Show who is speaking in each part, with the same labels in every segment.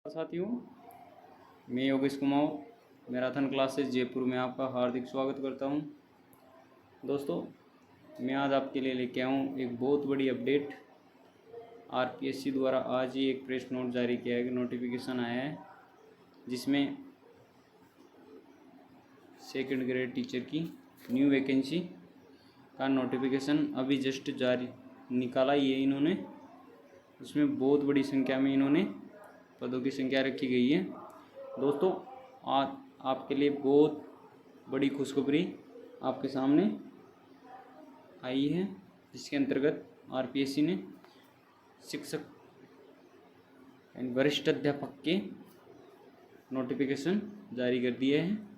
Speaker 1: साथियों, मैं Yogesh Kumar marathon classes Jaipur में आपका हार्दिक स्वागत करता हूं। दोस्तों, मैं आज आपके लिए लेके आया हूं एक बहुत बड़ी अपडेट। आरपीएससी द्वारा आज ही एक प्रेस नोट जारी किया है, नोटिफिकेशन आया है जिसमें सेकंड ग्रेड टीचर की न्यू वैकेंसी का नोटिफिकेशन अभी जस्ट जारी निकाला ही है इन्होंने। उसमें बहुत बड़ी संख्या में इन्होंने पदों की संख्या रखी गई है। दोस्तों, आज आपके लिए बहुत बड़ी खुशखबरी आपके सामने आई है, जिसके अंतर्गत आरपीएससी ने शिक्षक यानी वरिष्ठ अध्यापक के नोटिफिकेशन जारी कर दिए हैं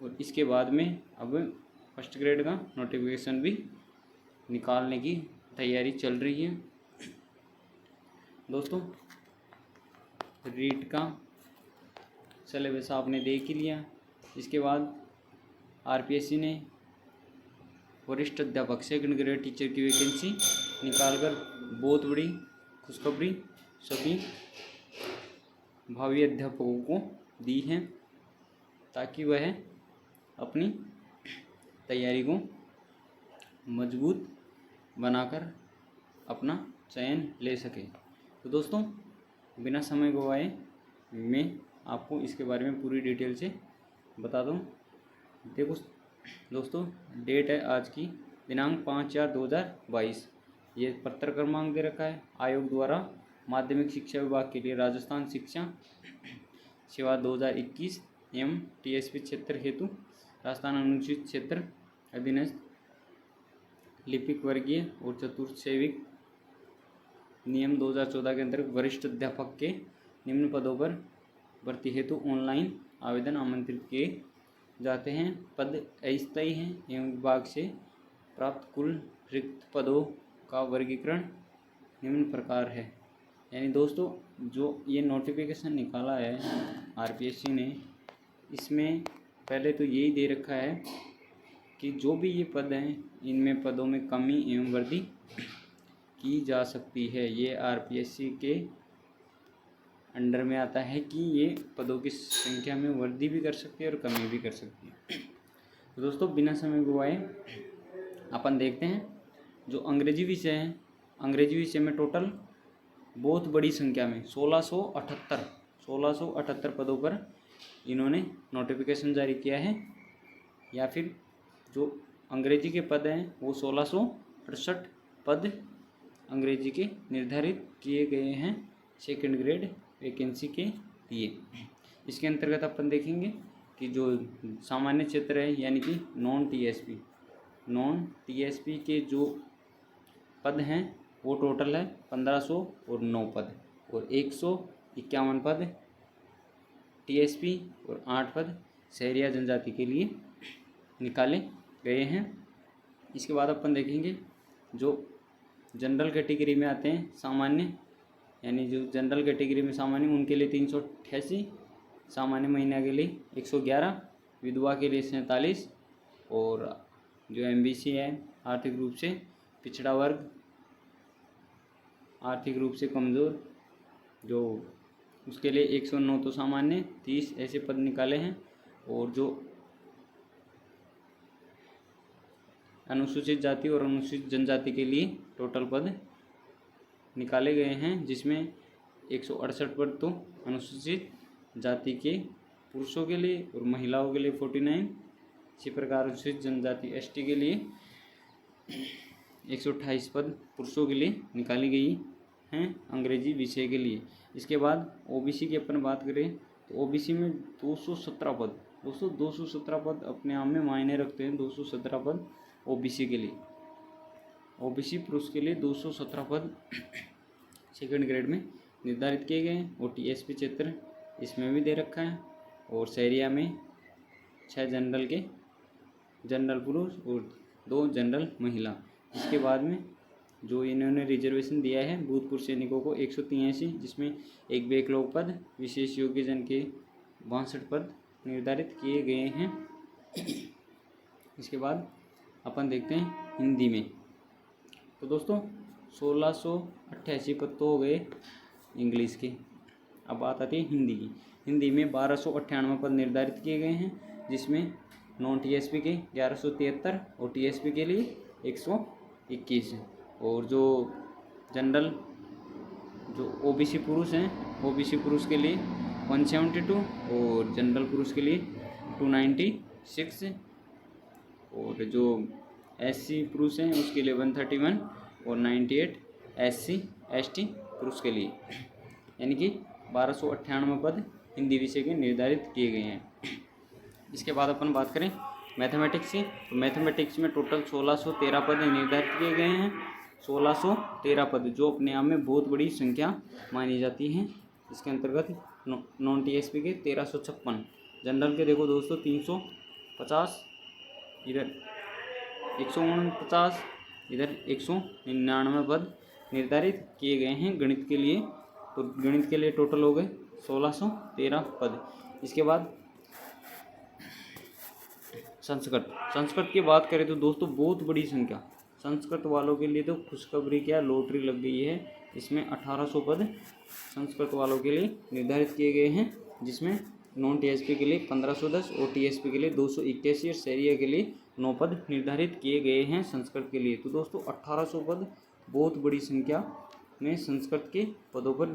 Speaker 1: और इसके बाद में अब फर्स्ट ग्रेड का नोटिफिकेशन भी निकालने की तैयारी चल रही है। दोस्तों, रीट का सिलेबस आपने देख ही लिया। इसके बाद आरपीएससी ने वरिष्ठ अध्यापक सेकंड ग्रेड टीचर की वैकेंसी निकालकर बहुत बड़ी खुशखबरी सभी भावी अध्यापकों को दी है, ताकि वह अपनी तैयारी को मजबूत बनाकर अपना चयन ले सके। तो दोस्तों, बिना समय गवाए मैं आपको इसके बारे में पूरी डिटेल से बता दूं। देखो दोस्तों, डेट है आज की दिनांक 5/4/2022। ये पत्र क्रमांक दे रखा है आयोग द्वारा माध्यमिक शिक्षा विभाग के लिए राजस्थान शिक्षा सेवा 2021 एवं टीएसपी क्षेत्र हेतु राजस्थान अनुसूचित क्षेत्र अधीनस्थ लिपिक वर्गीय और चतुर्थ सेविक नियम 2014 के अंतर्गत वरिष्ठ अध्यापक के निम्न पदों पर भर्ती हेतु ऑनलाइन आवेदन आमंत्रित किए जाते हैं। पद अस्थायी हैं एवं विभाग से प्राप्त कुल रिक्त पदों का वर्गीकरण निम्न प्रकार है। यानी दोस्तों, जो ये नोटिफिकेशन निकाला है आरपीएससी ने, इसमें पहले तो यही दे रखा है कि जो भी ये पद हैं इनमें पदों में कमी एवं वृद्धि की जा सकती है। ये आरपीएससी के अंडर में आता है कि ये पदों की संख्या में वृद्धि भी कर सकती है और कमी भी कर सकती है। तो दोस्तों, बिना समय गवाए अपन देखते हैं जो अंग्रेजी विषय है। अंग्रेजी विषय में टोटल बहुत बड़ी संख्या में 1678 पदों पर इन्होंने नोटिफिकेशन जारी किया है, या फिर जो अंग्रेजी के पद हैं वो 1668 पद अंग्रेजी के निर्धारित किए गए हैं सेकंड ग्रेड वैकेंसी के लिए। इसके अंतर्गत अपन देखेंगे कि जो सामान्य क्षेत्र है यानी कि नॉन टीएसपी के जो पद हैं वो टोटल है 1509 पद और 151 पद टीएसपी और 8 पद शहरिया जनजाति के लिए निकाले गए हैं। इसके बाद अपन देखेंगे जो जनरल कैटेगरी में आते हैं सामान्य, यानी जो जनरल कैटेगरी में सामान्य उनके लिए 388, सामान्य महिला के लिए 111, विधवा के लिए 47 और जो एमबीसी है आर्थिक रूप से पिछड़ा वर्ग, आर्थिक रूप से कमज़ोर, जो उसके लिए 109 तो सामान्य 30 ऐसे पद निकाले हैं। और जो अनुसूचित जाति और अनुसूचित जनजाति के लिए टोटल पद निकाले गए हैं, जिसमें 168 पद तो अनुसूचित जाति के पुरुषों के लिए और महिलाओं के लिए 49। इसी प्रकार अनुसूचित जनजाति एसटी के लिए 128 पद पुरुषों के लिए निकाली गई हैं अंग्रेजी विषय के लिए। इसके बाद ओबीसी की अपन बात करें तो ओबीसी में 217 पद, दोस्तों 217 पद अपने आप में मायने रखते हैं। 217 पद ओबीसी के लिए, ओबीसी पुरुष के लिए 217 पद सेकंड ग्रेड में निर्धारित किए गए हैं। और टीएसपी क्षेत्र इसमें भी दे रखा है। और शहरिया में 6 जनरल पुरुष और 2 जनरल महिला। इसके बाद में जो इन्होंने रिजर्वेशन दिया है भूतपूर्व सैनिकों को 183, जिसमें एक बैकलॉग पद विशेष योग्यजन के 62 पद निर्धारित किए गए हैं। इसके बाद अपन देखते हैं हिंदी में। तो दोस्तों 1688 पद तो हो गए इंग्लिश के। अब बात आती है हिंदी की। हिंदी में 1298 पद निर्धारित किए गए हैं, जिसमें नॉन टीएसपी के 1173 और टीएसपी के लिए 121 हैं। और जो जनरल जो ओबीसी पुरुष हैं, ओबीसी पुरुष के लिए 172 और जनरल पुरुष के लिए 296, और जो एससी पुरुष हैं उसके लिए 131 और 98 एससी एसटी पुरुष के लिए, यानी कि 1298 पद हिंदी विषय के निर्धारित किए गए हैं। इसके बाद अपन बात करें मैथमेटिक्स की, तो मैथमेटिक्स में टोटल 1613 पद निर्धारित किए गए हैं। 1613 पद जो अपने आप में बहुत बड़ी संख्या मानी जाती है। इसके अंतर्गत नॉन टीएसपी के 1356, जनरल के देखो दोस्तों 350, इधर 149, इधर 199 पद निर्धारित किए गए हैं गणित के लिए। तो गणित के लिए टोटल हो गए 1613 पद। इसके बाद संस्कृत की बात करें तो दोस्तों बहुत बड़ी संख्या संस्कृत वालों के लिए तो खुशखबरी क्या, लॉटरी लग गई है। इसमें 1800 पद संस्कृत वालों के लिए निर्धारित किए गए हैं, जिसमें नॉन टीएसपी के लिए 1510 और टीएसपी के लिए 281 और सैरिया के लिए 9 पद निर्धारित किए गए हैं संस्कृत के लिए। तो दोस्तों 1800 पद बहुत बड़ी संख्या में संस्कृत के पदों पर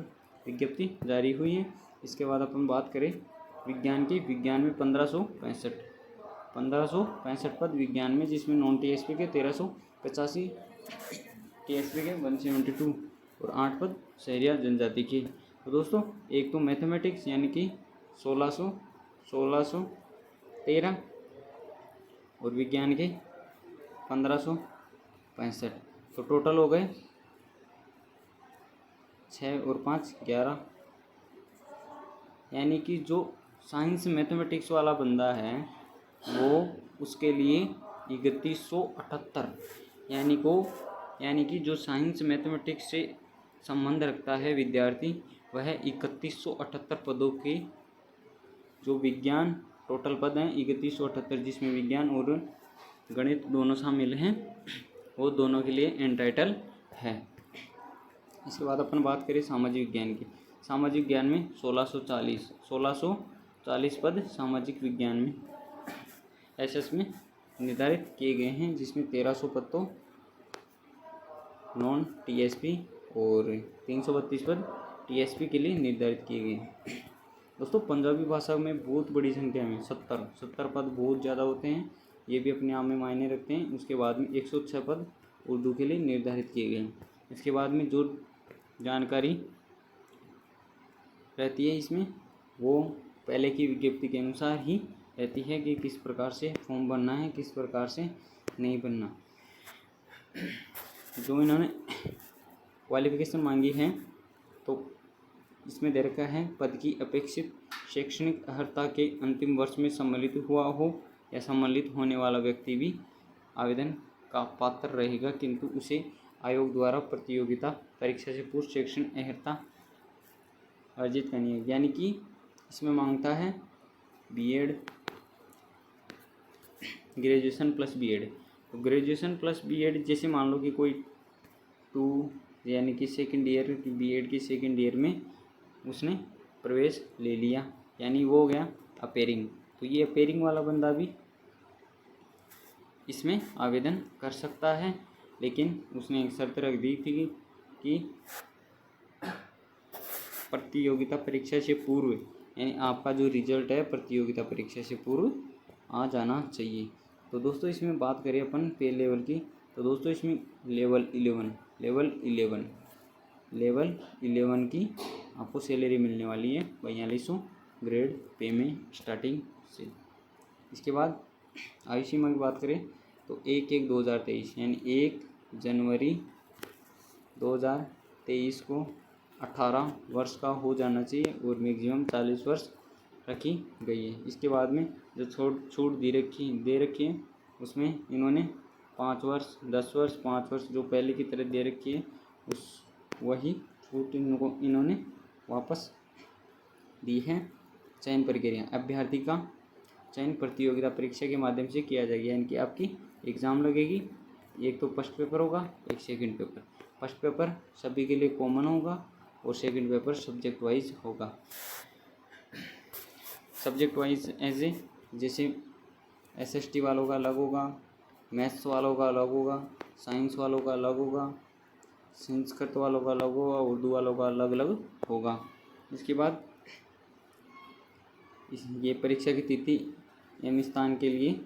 Speaker 1: विज्ञप्ति जारी हुई है। इसके बाद अपन बात करें विज्ञान की, विज्ञान में 1565 पद विज्ञान में, जिसमें नॉन टीएसपी के 1385, टीएसपी के 172 और 8 पद शहरिया जनजाति के। तो दोस्तों एक तो मैथमेटिक्स यानी कि 1613 और विज्ञान के 1565, तो टोटल हो गए 6 और 5 11, यानी कि जो साइंस मैथमेटिक्स वाला बंदा है वो उसके लिए 3178, यानी कि जो साइंस मैथमेटिक्स से संबंध रखता है विद्यार्थी, वह 3178 पदों के जो विज्ञान टोटल पद हैं 3178, जिसमें विज्ञान और गणित दोनों शामिल हैं, वो दोनों के लिए एंटाइटल है। इसके बाद अपन बात करें सामाजिक विज्ञान की। सामाजिक विज्ञान में 1640 पद सामाजिक विज्ञान में एसएस में निर्धारित किए गए हैं, जिसमें 1300 पद तो नॉन टीएसपी और 332 पद टीएसपी के लिए निर्धारित किए गए हैं। दोस्तों पंजाबी भाषा में बहुत बड़ी संख्या में 70 पद बहुत ज़्यादा होते हैं, ये भी अपने आप में मायने रखते हैं। उसके बाद में 106 पद उर्दू के लिए निर्धारित किए गए हैं। इसके बाद में जो जानकारी रहती है इसमें वो पहले की विज्ञप्ति के अनुसार ही रहती है कि किस प्रकार से फॉर्म भरना है, किस प्रकार से नहीं भरना। जो इन्होंने क्वालिफिकेशन मांगी है तो इसमें दे रखा है पद की अपेक्षित शैक्षणिक अर्हता के अंतिम वर्ष में सम्मिलित हुआ हो या सम्मिलित होने वाला व्यक्ति भी आवेदन का पात्र रहेगा, किंतु उसे आयोग द्वारा प्रतियोगिता परीक्षा से पूर्व शैक्षणिक अर्हता अर्जित करनी है। यानी कि इसमें मांगता है बीएड, ग्रेजुएशन प्लस बीएड। तो ग्रेजुएशन प्लस बीएड जैसे मान लो कि कोई 2 यानी कि सेकंड ईयर की बीएड की सेकंड ईयर में उसने प्रवेश ले लिया, यानी वो हो गया अपेयरिंग। तो ये अपेयरिंग वाला बंदा भी इसमें आवेदन कर सकता है, लेकिन उसने एक शर्त रख दी थी कि प्रतियोगिता परीक्षा से पूर्व, यानी आपका जो रिजल्ट है प्रतियोगिता परीक्षा से पूर्व आ जाना चाहिए। तो दोस्तों इसमें बात करें अपन पे लेवल की, तो दोस्तों इसमें लेवल 11 की आपको सैलरी मिलने वाली है 4200 ग्रेड पे में स्टार्टिंग से। इसके बाद आयु सीमा की बात करें तो 1/1/2023 यानी 1 जनवरी 2023 को 18 वर्ष का हो जाना चाहिए और मैक्सिमम 40 वर्ष रखी गई है। इसके बाद में जो छूट दे रखी है उसमें इन्होंने 5 वर्ष, 10 वर्ष, 5 वर्ष जो पहले की तरह दे रखी है वही छूट इन्होंने वापस दी है। चयन प्रक्रिया, अभ्यर्थी का चयन प्रतियोगिता परीक्षा के माध्यम से किया जाएगा, यानी कि आपकी एग्ज़ाम लगेगी। एक तो फर्स्ट पेपर होगा, एक सेकंड पेपर। फर्स्ट पेपर सभी के लिए कॉमन होगा और सेकंड पेपर सब्जेक्ट वाइज होगा। सब्जेक्ट वाइज ऐसे जैसे SST वालों का अलग होगा, मैथ्स वालों का अलग होगा, साइंस वालों का अलग होगा, संस्कृत वालों का अलग होगा, उर्दू वालों का अलग अलग होगा। इसके बाद ये परीक्षा की तिथि एवं स्थान के लिए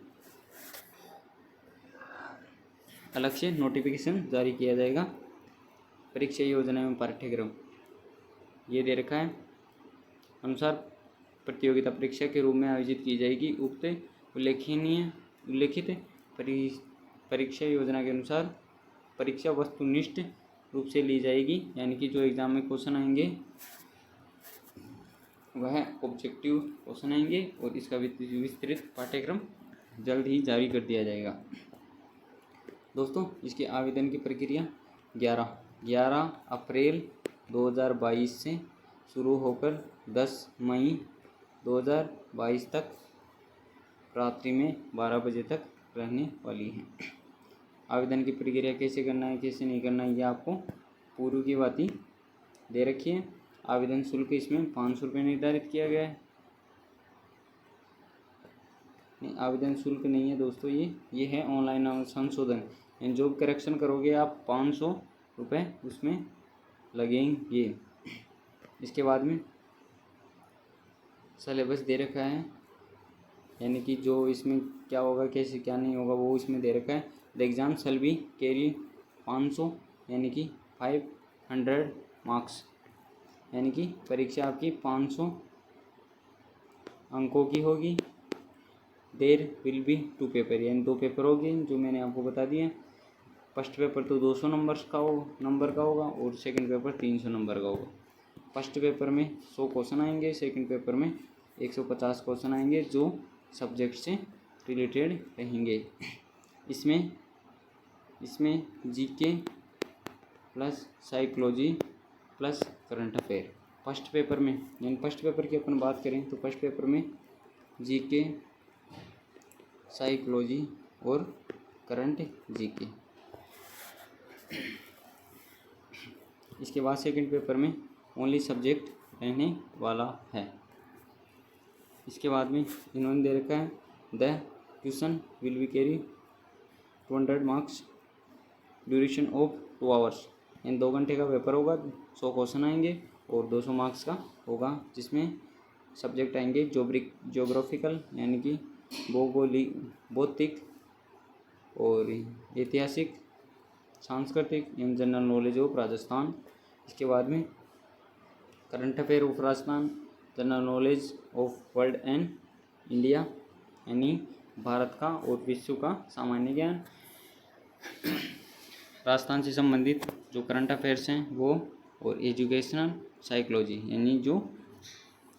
Speaker 1: अलग से नोटिफिकेशन जारी किया जाएगा। परीक्षा योजना एवं पाठ्यक्रम ये दे रखा है। अनुसार प्रतियोगिता परीक्षा के रूप में आयोजित की जाएगी। उक्त उल्लेखित परीक्षा योजना के अनुसार परीक्षा वस्तुनिष्ठ रूप से ली जाएगी, यानी कि जो एग्ज़ाम में क्वेश्चन आएंगे वह ऑब्जेक्टिव क्वेश्चन आएंगे और इसका विस्तृत पाठ्यक्रम जल्द ही जारी कर दिया जाएगा। दोस्तों, इसके आवेदन की प्रक्रिया 11 अप्रैल 2022 से शुरू होकर 10 मई 2022 तक रात्रि में 12 बजे तक रहने वाली है। आवेदन की प्रक्रिया कैसे करना है, कैसे नहीं करना है, ये आपको पूर्व की बातें दे रखी है। आवेदन शुल्क इसमें 500 रुपये निर्धारित किया गया है। नहीं, आवेदन शुल्क नहीं है दोस्तों, ये है ऑनलाइन संशोधन। यानी जो करेक्शन करोगे आप 500 रुपये उसमें लगेंगे। इसके बाद में सिलेबस दे रखा है, यानी कि जो इसमें क्या होगा, कैसे क्या नहीं होगा, वो इसमें दे रखा है। The exam shall be carry 500 यानी कि 500 मार्क्स, यानी कि परीक्षा आपकी 500 अंकों की होगी। देर विल बी 2 पेपर, यानी 2 पेपर होंगे जो मैंने आपको बता दिए। फर्स्ट पेपर तो 200 नंबर का होगा और सेकंड पेपर 300 नंबर का होगा। फर्स्ट पेपर में 100 क्वेश्चन आएंगे, सेकंड पेपर में 150 क्वेश्चन आएंगे जो सब्जेक्ट से रिलेटेड रहेंगे। इसमें GK plus psychology plus current affair first paper में। यानी फर्स्ट पेपर की अपन बात करें तो फर्स्ट पेपर में जीके, साइकोलॉजी और करंट जीके। इसके बाद सेकंड पेपर में ओनली सब्जेक्ट रहने वाला है। इसके बाद में इन्होंने दे रखा है the question will be carry 200 marks duration of 2 hours. इन 2 घंटे का पेपर होगा, 100 क्वेश्चन आएंगे और 200 मार्क्स का होगा, जिसमें सब्जेक्ट आएंगे ज्योग्राफिकल यानी कि भौतिक और ऐतिहासिक, सांस्कृतिक एवं जनरल नॉलेज ऑफ राजस्थान। इसके बाद में current affair of Rajasthan, general knowledge of world and India यानी भारत का और विश्व का सामान्य ज्ञान। राजस्थान से संबंधित जो करंट अफेयर्स हैं वो, और एजुकेशनल साइकोलॉजी यानी जो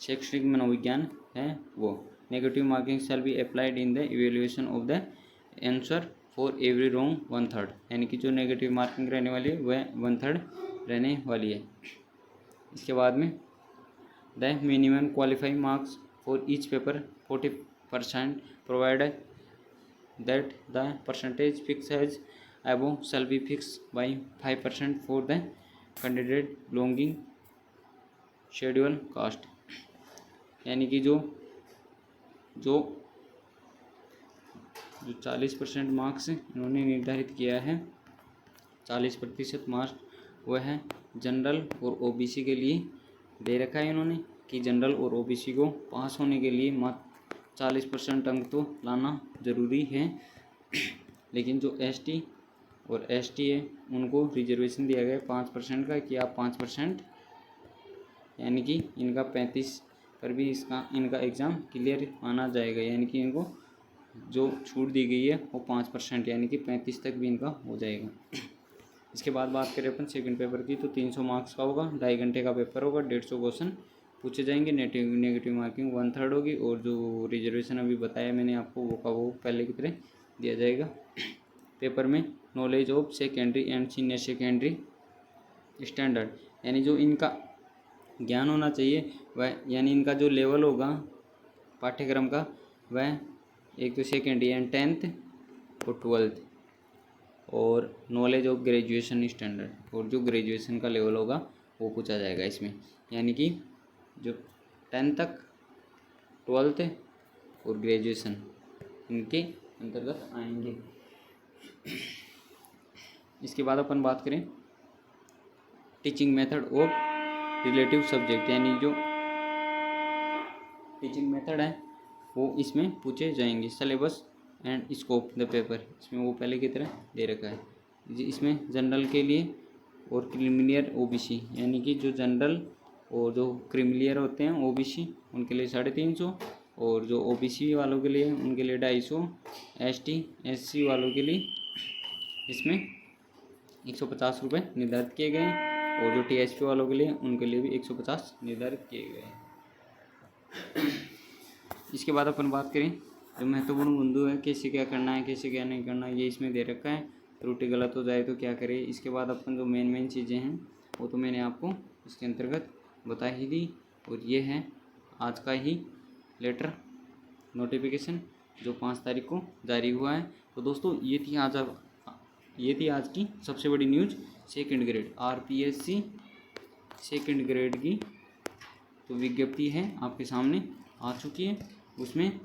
Speaker 1: शैक्षणिक मनोविज्ञान है वो। Negative marking shall be applied in the evaluation of the answer for every wrong 1/3, यानी कि जो नेगेटिव मार्किंग रहने वाली है वह 1/3 रहने वाली है। इसके बाद में the minimum qualifying marks for each paper 40% provided that the percentage fix has above shall be fixed by 5% for the candidate belonging schedule caste, यानी कि जो 40% मार्क्स इन्होंने निर्धारित किया है, 40% मार्क्स वह है जनरल और ओबीसी के लिए दे रखा है इन्होंने, कि जनरल और ओबीसी को पास होने के लिए मात्र 40% अंक तो लाना ज़रूरी है। लेकिन जो एसटी और एसटी है उनको रिजर्वेशन दिया गया है 5% का, कि आप 5% यानी कि इनका 35 पर भी इनका एग्ज़ाम क्लियर माना जाएगा, यानी कि इनको जो छूट दी गई है वो 5% यानी कि 35 तक भी इनका हो जाएगा। इसके बाद बात करें अपन सेकंड पेपर की तो 300 मार्क्स का होगा, 2.5 घंटे का पेपर होगा, 150 क्वेश्चन पूछे जाएंगे, नेगेटिव मार्किंग 1/3 होगी, और जो रिजर्वेशन अभी बताया मैंने आपको वो का वो पहले की तरह दिया जाएगा। पेपर में knowledge of secondary and senior secondary standard, यानी जो इनका ज्ञान होना चाहिए वह, यानी इनका जो लेवल होगा पाठ्यक्रम का वह एक तो सेकेंडरी एंड 10th और 12th, और नॉलेज ऑफ ग्रेजुएशन स्टैंडर्ड, और जो ग्रेजुएशन का लेवल होगा वो पूछा जाएगा इसमें, यानी कि जो 10th तक, 12th और ग्रेजुएशन इनके अंतर्गत आएंगे। इसके बाद अपन बात करें teaching method of relative subject, यानी जो टीचिंग मेथड है वो इसमें पूछे जाएंगे। Syllabus and scope the paper, इसमें वो पहले की तरह दे रखा है। इसमें जनरल के लिए और क्रीमिलियर ओबीसी, यानी कि जो जनरल और जो क्रीमिलियर होते हैं ओबीसी उनके लिए 350, और जो ओबीसी वालों के लिए उनके लिए 250, एसटी एससी वालों के लिए इसमें 150 रुपये निर्धारित किए गए हैं, और जो टीएसपी वालों के लिए उनके लिए भी 150 निर्धारित किए गए हैं। इसके बाद अपन बात करें जो महत्वपूर्ण बिंदु है, कैसे क्या करना है, कैसे क्या नहीं करना है, ये इसमें दे रखा है। त्रुटि गलत हो जाए तो क्या करें। इसके बाद अपन जो मेन चीज़ें हैं वो तो मैंने आपको इसके अंतर्गत बता ही दी, और ये है आज का ही लेटर नोटिफिकेशन जो 5 तारीख को जारी हुआ है। तो दोस्तों ये थी आज की सबसे बड़ी news. Second grade RPSC second grade की तो विज्ञप्ति है आपके सामने आ चुकी है। उसमें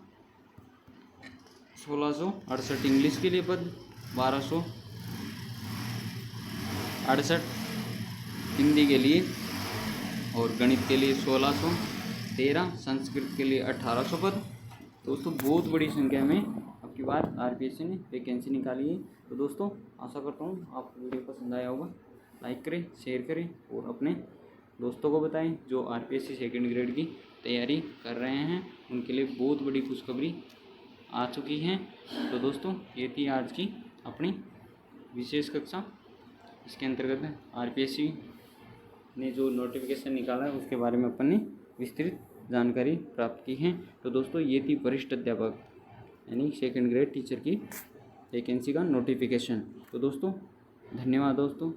Speaker 1: 1668 इंग्लिश के लिए पद, 1268 हिंदी के लिए, और गणित के लिए 1613, संस्कृत के लिए 1800 पद। दोस्तों बहुत बड़ी संख्या में अब की बार आरपीएससी ने वैकेंसी निकाली है। तो दोस्तों आशा करता हूँ आपको वीडियो पसंद आया होगा। लाइक करें, शेयर करें और अपने दोस्तों को बताएं जो आरपीएससी सेकंड ग्रेड की तैयारी कर रहे हैं, उनके लिए बहुत बड़ी खुशखबरी आ चुकी है। तो दोस्तों ये थी आज की अपनी विशेष कक्षा। इसके अंतर्गत आरपीएससी ने जो नोटिफिकेशन निकाला है उसके बारे में अपन ने विस्तृत जानकारी प्राप्त की है। तो दोस्तों ये थी वरिष्ठ अध्यापक यानी सेकंड ग्रेड टीचर की वैकेंसी का नोटिफिकेशन। तो दोस्तों धन्यवाद दोस्तों।